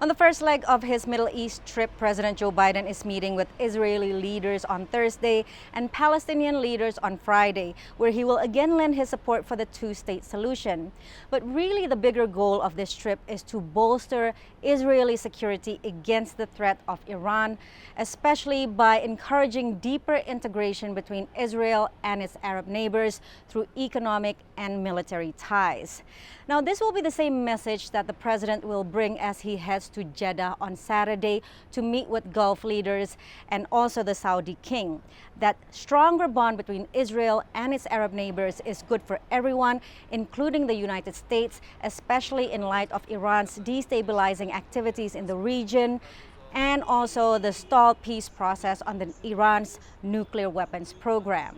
On the first leg of his Middle East trip, President Joe Biden is meeting with Israeli leaders on Thursday and Palestinian leaders on Friday, where he will again lend his support for the two-state solution. But really, the bigger goal of this trip is to bolster Israeli security against the threat of Iran, especially by encouraging deeper integration between Israel and its Arab neighbors through economic and military ties. Now, this will be the same message that the president will bring as he heads to Jeddah on Saturday to meet with Gulf leaders and also the Saudi king. That stronger bond between Israel and its Arab neighbors is good for everyone, including the United States, especially in light of Iran's destabilizing activities in the region and also the stalled peace process on Iran's nuclear weapons program.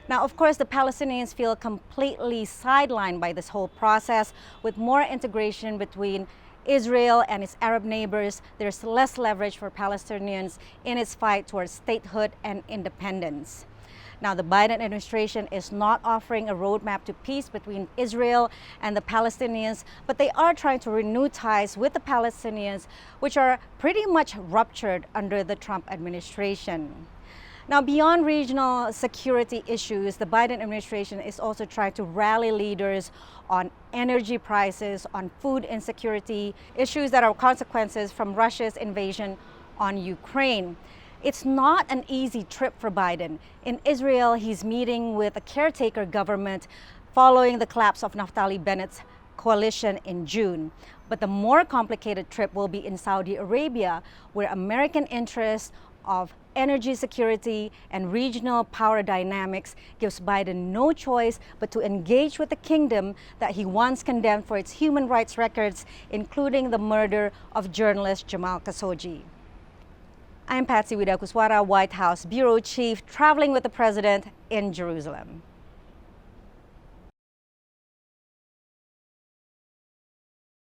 Now, of course, the Palestinians feel completely sidelined by this whole process. With more integration between Israel and its Arab neighbors, there's less leverage for Palestinians in its fight towards statehood and independence. Now, the Biden administration is not offering a roadmap to peace between Israel and the Palestinians, but they are trying to renew ties with the Palestinians, which are pretty much ruptured under the Trump administration. Now, beyond regional security issues, the Biden administration is also trying to rally leaders on energy prices, on food insecurity, issues that are consequences from Russia's invasion on Ukraine. It's not an easy trip for Biden. In Israel, he's meeting with a caretaker government following the collapse of Naftali Bennett's coalition in June. But the more complicated trip will be in Saudi Arabia, where American interests of energy security and regional power dynamics gives Biden no choice but to engage with the kingdom that he once condemned for its human rights records, including the murder of journalist Jamal Khashoggi. I'm Patsy Widakuswara, White House Bureau Chief, traveling with the President in Jerusalem.